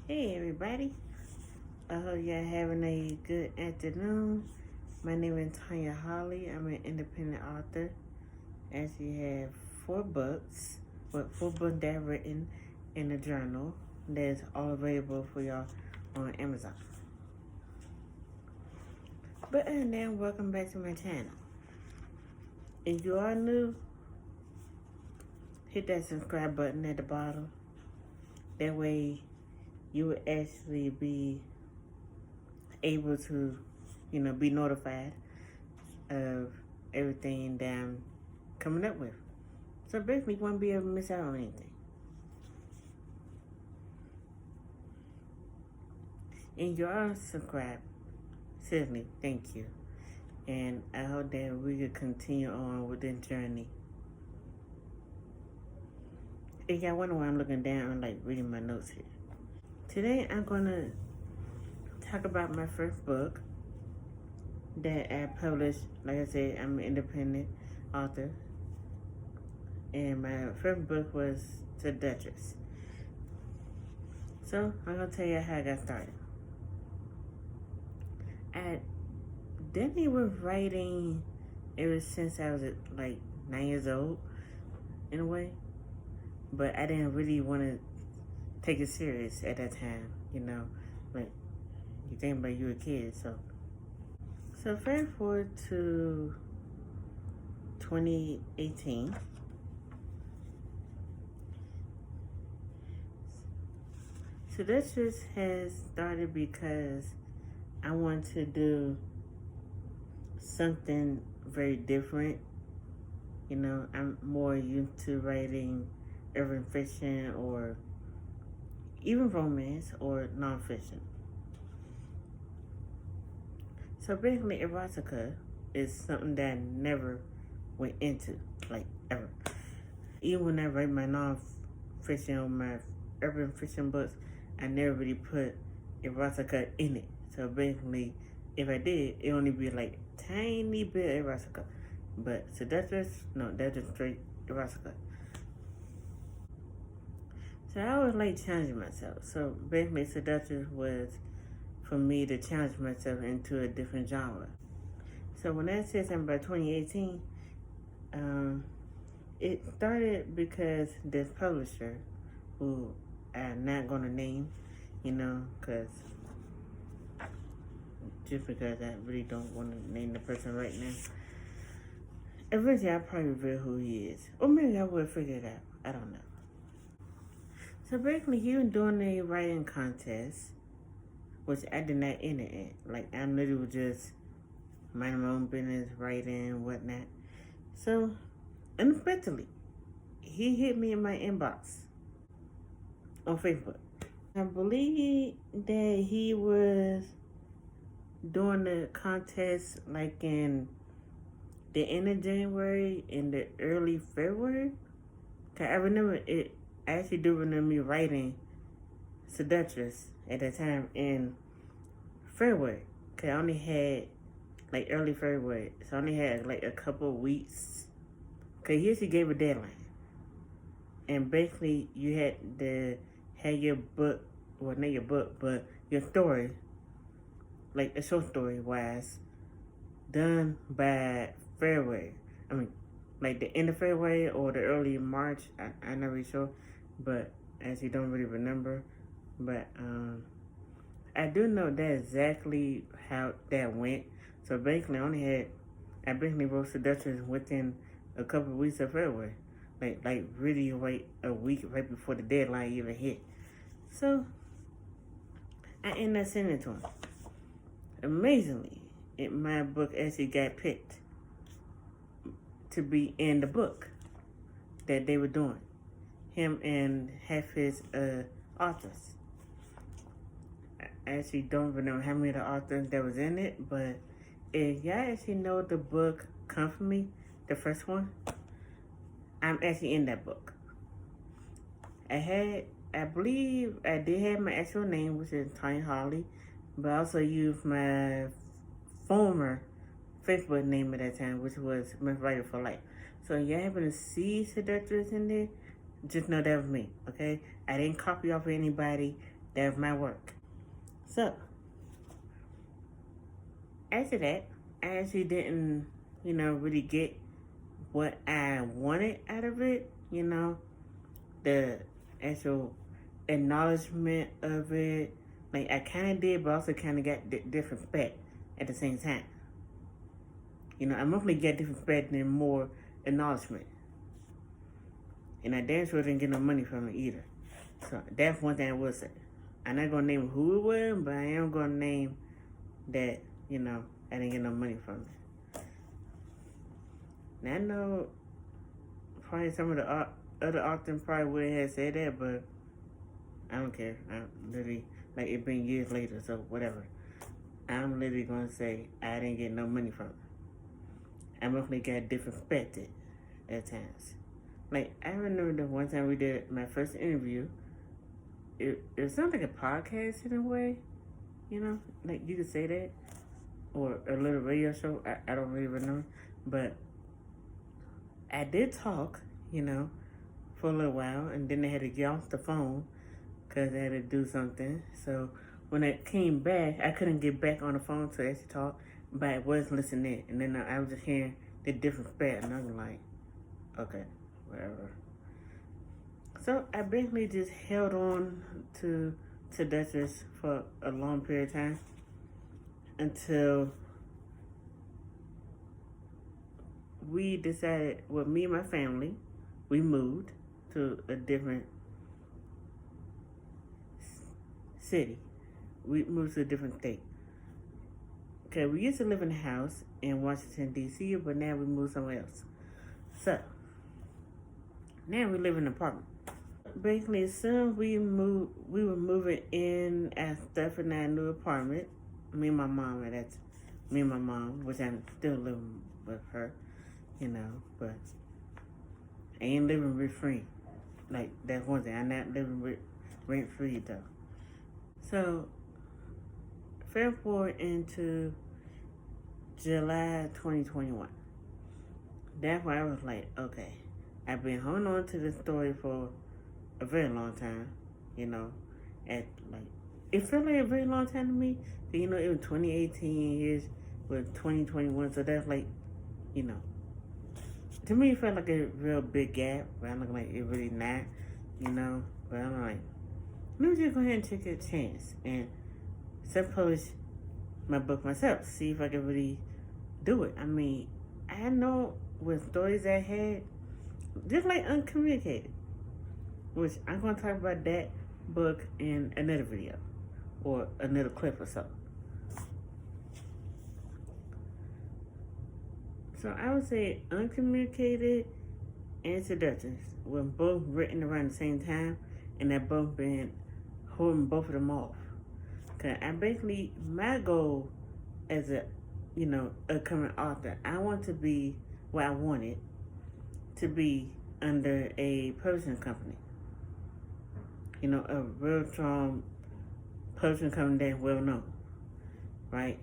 Hey everybody, I hope y'all having a good afternoon. My name is Tanya Holly. I'm an independent author. I actually have 4 books, but 4 books that are written in a journal that's all available for y'all on Amazon. But other than that, welcome back to my channel. If you are new, hit that subscribe button at the bottom. That way you will actually be able to, be notified of everything that I'm coming up with. So basically, you won't be able to miss out on anything. And you are subscribed, certainly, thank you. And I hope that we could continue on with this journey. If y'all wonder why I'm looking down, I'm like reading my notes here. Today, I'm gonna talk about my first book that I published. Like I said, I'm an independent author. And my first book was Seductress. So, I'm going to tell you how I got started. I definitely was writing ever since I was like 9 years old, in a way. But I didn't really want to take it serious at that time, Like, you think about you a kid, so fast forward to 2018. So this just has started because I want to do something very different. I'm more used to writing urban fiction or even romance or nonfiction. So basically, erotica is something that I never went into, like ever. Even when I write my nonfiction or my urban fiction books, I never really put erotica in it. So basically, if I did, it only be like tiny bit of erotica. But seductress, no, that's just straight erotica. So I always like challenging myself. So basically, seductress was for me to challenge myself into a different genre. So when I said something about 2018, it started because this publisher, who I'm not going to name, just because I really don't want to name the person right now. Eventually, I'll probably reveal who he is. Or maybe I will figure it out. I don't know. So basically, he was doing a writing contest, which I did not enter in. Like, I literally was just minding my own business, writing, whatnot. So, unexpectedly, he hit me in my inbox on Facebook. I believe that he was doing the contest like in the end of January and the early February. Cause I remember it. I actually do remember me writing Seductress at that time in February. Cause I only had like early February, so I only had like a couple of weeks. Cause he actually gave a deadline, and basically you had to have your book, well not your book, but your story, like a short story wise, done by February. I mean, like the end of February or the early March. I'm not really sure, but as you don't really remember. But I do know that exactly how that went. So basically, I basically wrote Seductress within a couple of weeks of February. Like really right a week right before the deadline even hit. So I ended up sending it to him. Amazingly, my book actually got picked to be in the book that they were doing. Him and half his authors. I actually don't remember how many of the authors that was in it, but if y'all actually know the book Come For Me, the first one, I'm actually in that book. I believe I did have my actual name, which is Tanya Holly, but I also used my former Facebook name at that time, which was Miss Writer for Life. So y'all happen to see Seductress in there, just know that was me, okay? I didn't copy off of anybody. That was my work. So, after that, I actually didn't, really get what I wanted out of it, the actual acknowledgement of it. Like, I kind of did, but also kind of got different respect at the same time. I mostly get different respect and more acknowledgement. And I damn sure didn't get no money from it either. So that's one thing I will say. I'm not going to name who it was, but I am going to name that, I didn't get no money from it. Now, I know probably some of the other authors probably would have said that, but I don't care. I literally, like, it been years later, so whatever. I'm literally going to say I didn't get no money from it. I mostly got disrespected at times. Like, I remember the one time we did my first interview. It sounded like a podcast in a way, like you could say that, or a little radio show. I don't really remember, but I did talk, for a little while, and then they had to get off the phone because they had to do something. So when I came back, I couldn't get back on the phone to actually talk, but I was listening, and then I was just hearing the different spell, and I was like, okay, whatever. So I basically just held on to seductress for a long period of time until we decided, well, me and my family, we moved to a different city. We moved to a different state. Okay, we used to live in a house in Washington, D.C., but now we moved somewhere else. So, now we live in an apartment. Basically, as soon as we were moving in our stuff in our new apartment. Me and my mom, which I'm still living with her, but I ain't living rent-free. Like, that's one thing. I'm not living rent-free, though. So, fast forward into July 2021. That's why I was like, okay, I've been holding on to this story for a very long time, it felt like a very long time to me. It was 2018 years with 2021, so that's like, to me it felt like a real big gap, but I'm looking like it really not, but I'm like, let me just go ahead and take a chance and self-publish my book myself, see if I can really do it. I mean, I know with stories I had, just like Uncommunicated, which I'm going to talk about that book in another video or another clip or so. So I would say Uncommunicated and Seductress were both written around the same time, and they've both been holding both of them off. Cause my goal as a, upcoming author, I want to be what I wanted to be under a publishing company. A real strong publishing company that's well known, right?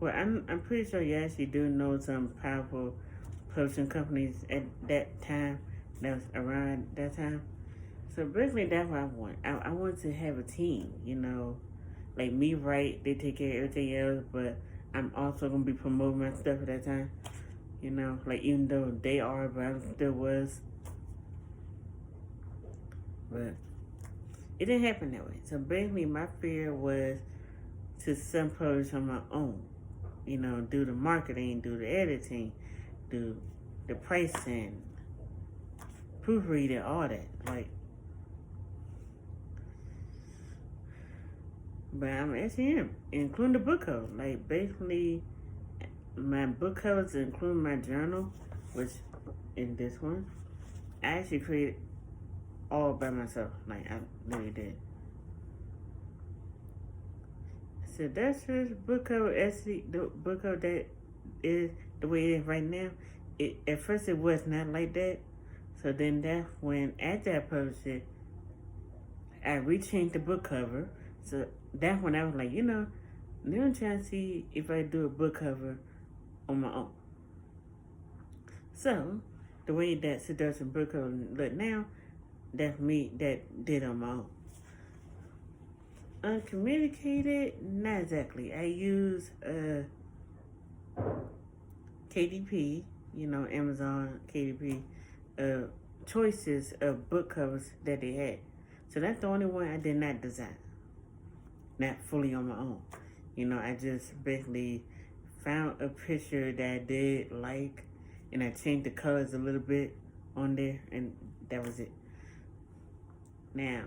Well, I'm pretty sure you actually do know some powerful publishing companies at that time, that was around that time. So basically that's what I want. I want to have a team, like me write, they take care of everything else, but I'm also going to be promoting my stuff at that time. Like even though they are, but I still was. But it didn't happen that way. So basically my fear was to self-publish on my own. Do the marketing, do the editing, do the pricing, proofreading, all that. But I'm actually including the book cover. Like basically my book covers, including my journal, which in this one, I actually created all by myself. Like I literally did. So that's just book cover. Actually, the book cover that is the way it is right now. At first it was not like that. So then that's when, after I published it, I rechanged the book cover. So that's when I was like, now I'm trying to see if I do a book cover on my own. So the way that seduction book cover look now, that's me that did on my own. Uncommunicated, not exactly. I use KDP, Amazon KDP, choices of book covers that they had. So that's the only one I did not design, not fully on my own. I just basically found a picture that I did like, and I changed the colors a little bit on there, and that was it. Now,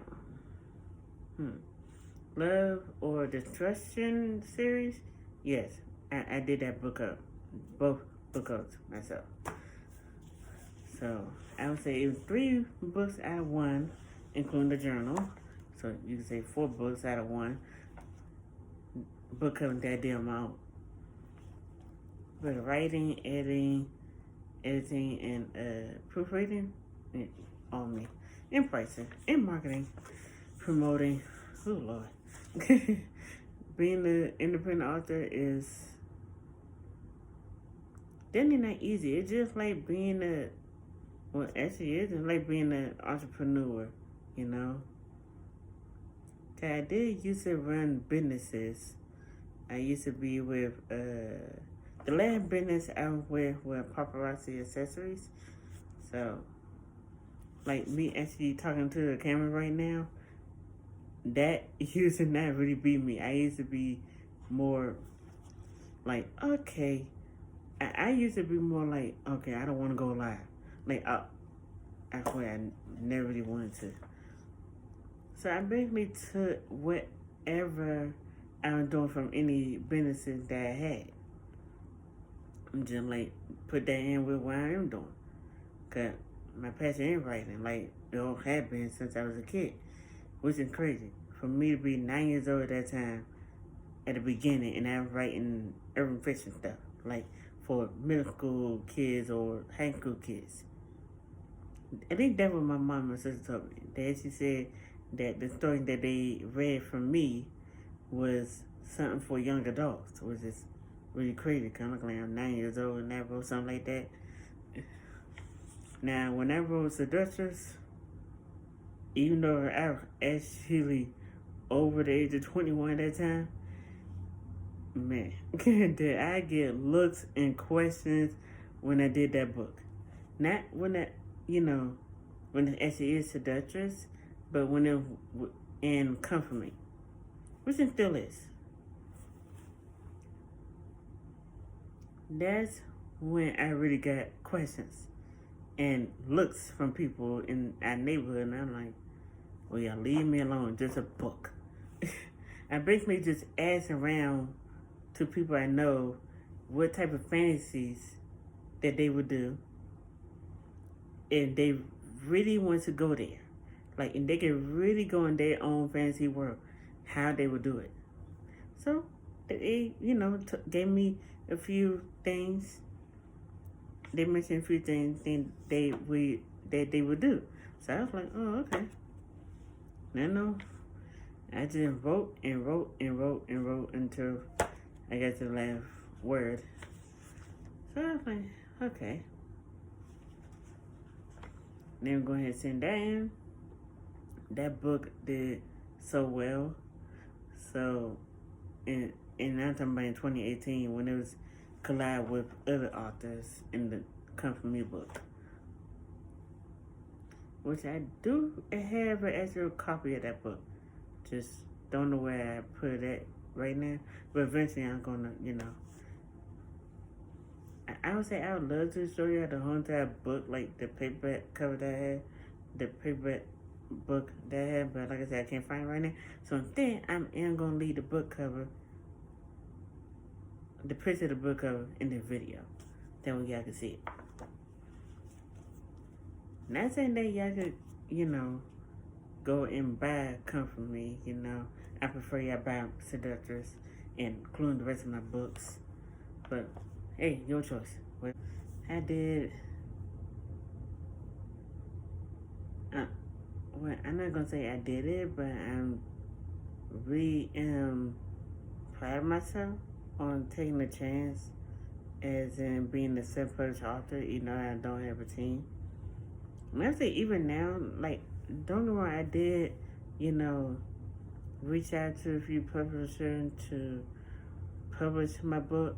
Love or Destruction series, yes, I did that book up, both book ups myself. So I would say it was 3 books out of 1, including the journal. So you can say 4 books out of 1 book cover that I did on my own. But writing, editing, and proofreading, on me, and pricing, and marketing, promoting. Oh Lord, being an independent author is definitely not easy. It's just like being actually it's like being an entrepreneur, I did used to run businesses. I used to be with the last business I was with Paparazzi Accessories. So, like me actually talking to the camera right now, that used to not really be me. I used to be more like, okay. I used to be more like, okay, I don't want to go live. Like, that's where I never really wanted to. So I basically took whatever I was doing from any businesses that I had, and just like put that in with what I am doing. Cause my passion is writing, like it all had been since I was a kid, which is crazy. For me to be 9 years old at that time, at the beginning, and I was writing urban fiction stuff, like for middle school kids or high school kids. I think that's what my mom and sister told me. That she said that the story that they read from me was something for young adults, which is really crazy. Kind of like I'm 9 years old and I wrote something like that. Now, when I wrote Seductress, even though I was actually over the age of 21 at that time, man, did I get looks and questions when I did that book. Not when when it actually is Seductress, but when it in Comfort Me, which it still is. That's when I really got questions and looks from people in our neighborhood, and I'm like, well, y'all leave me alone, just a book. I basically just asked around to people I know what type of fantasies that they would do if they really want to go there. Like, and they could really go in their own fantasy world, how they would do it. So, they, gave me a few things. They mentioned a few things that they would do. So I was like, oh, okay. No. I just wrote and wrote and wrote and wrote until I got to the last word. So I was like, okay. Then go ahead and send that in. That book did so well. So, and I'm talking about in 2018 when it was collide with other authors in the Comfort Me book, which I do have an actual copy of that book. Just don't know where I put it at right now, but eventually I'm gonna, I would say I would love to show you the whole entire book, like the paperback cover that I had, the paperback book that I had, but like I said, I can't find it right now. So then I am gonna leave the book cover, the picture of the book cover in the video. That way y'all can see it. Not saying that y'all could, go and buy Comfort Me, I prefer y'all buy Seductress, including the rest of my books. But, hey, your choice. I did, I'm not going to say I did it, but I'm really proud of myself on taking a chance as in being a self-published author, I don't have a team. I say even now, like, don't get me wrong, I did, you know, reach out to a few publishers to publish my book,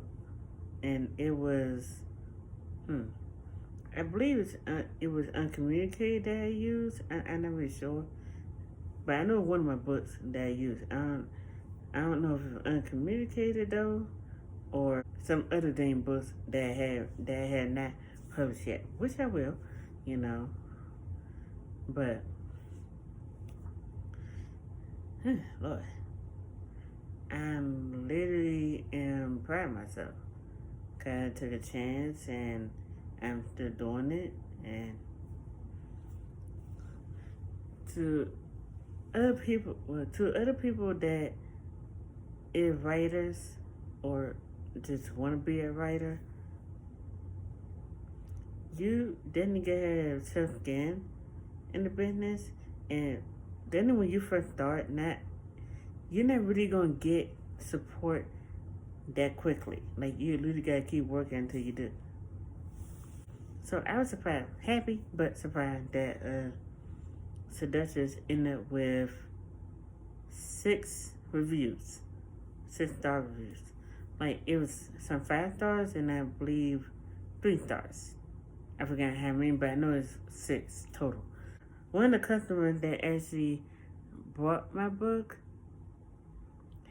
and it was, I believe it was Uncommunicated that I used. I'm not really sure, but I know one of my books that I used. I don't know if it was Uncommunicated though, or some other dang books that I had not published yet, which I will, you know. But Lord, I'm literally am proud of myself. Cause I took a chance and I'm still doing it. And to to other people that is writers or just want to be a writer, you definitely gotta have tough skin in the business. And then when you first start, you're not really gonna get support that quickly. Like, you literally gotta keep working until you do. So I was surprised, happy but surprised that Seductress ended up with 6 reviews, 6-star reviews. Like, it was some 5 stars and I believe 3 stars. I forgot how many, but I know it's 6 total. One of the customers that actually bought my book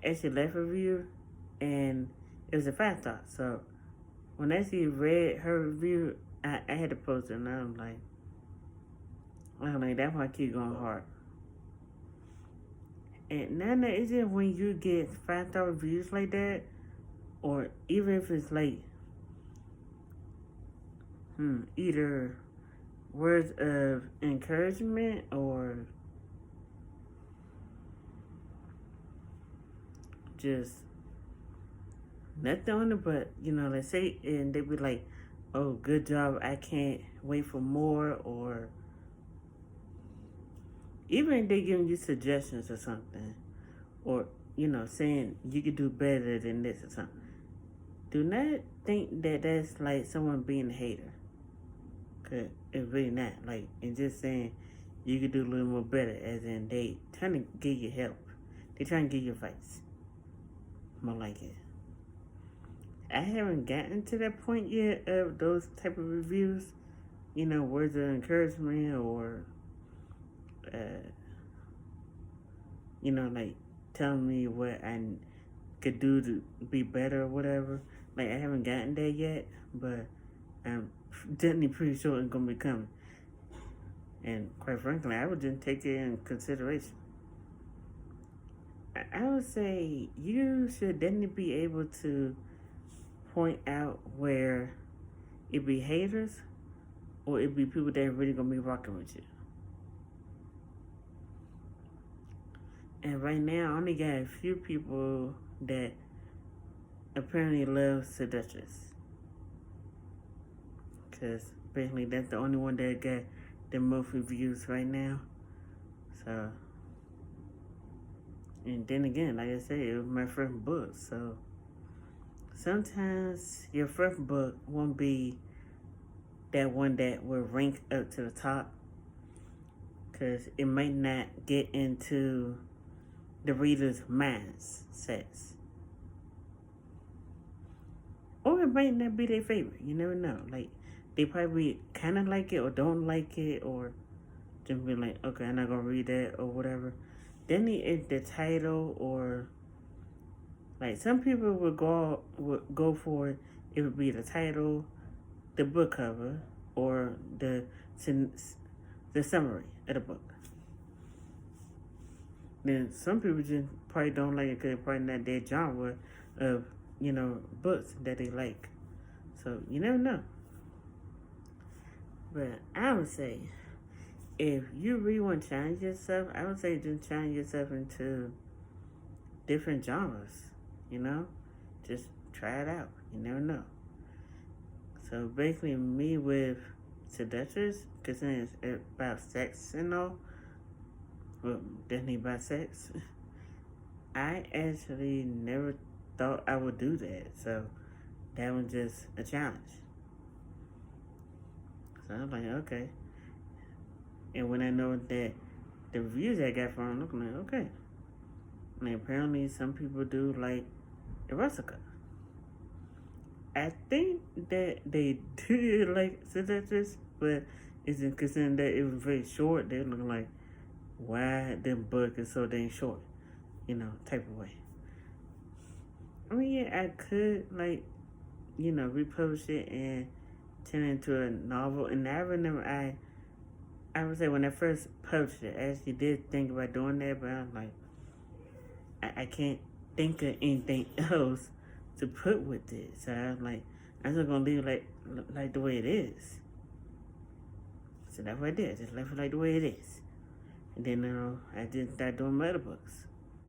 actually left a review, and it was a 5-star. So when I actually read her review, I had to post it, and I'm like, that's why I keep going hard. And now that it's just when you get 5-star reviews like that, or even if it's like, either words of encouragement or just nothing on it, but let's say, and they be like, "Oh, good job! I can't wait for more," or even if they giving you suggestions or something, or saying you could do better than this or something. Do not think that that's like someone being a hater. Cause it's really not. Like, it's just saying you could do a little more better, as in they trying to give you help. They trying to give you advice. More like it. I haven't gotten to that point yet of those type of reviews. Words of encouragement or, like telling me what I could do to be better or whatever. Like, I haven't gotten there yet, but I'm definitely pretty sure it's gonna be coming. And quite frankly, I would just take it in consideration. I would say you should definitely be able to point out where it be haters or it be people that are really gonna be rocking with you. And right now, I only got a few people that apparently love Seductress. Because basically that's the only one that got the most reviews right now. So, and then again, like I said, it was my first book. So sometimes your first book won't be that one that will rank up to the top. Because it might not get into the reader's mindsets. Or it might not be their favorite. You never know. Like, they probably kind of like it or don't like it, or just be like, okay, I'm not going to read that or whatever. Then the title, or like some people would go for it. It would be the title, the book cover, or the summary of the book. Then some people just probably don't like it because it's probably not their genre of books that they like. So you never know. But I would say, if you really want to challenge yourself, I would say just challenge yourself into different genres. Just try it out. You never know. So basically, me with Seductress, because it's about sex and all, well, definitely about sex, I actually never thought I would do that. So that was just a challenge. So I was like, okay. And when I know that the reviews I got from them, I'm like, okay. And apparently some people do like erotica. I think that they did like seductress, but it's considering that it was very short, they're looking like, why them book is so dang short, type of way. I mean, yeah, I could republish it and turn it into a novel. And I remember I would say when I first published it, I actually did think about doing that, but I'm like, I can't think of anything else to put with it. So I'm like, I'm just gonna leave it like the way it is. So that's what I did. I just left it like the way it is. And then I did start doing my other books.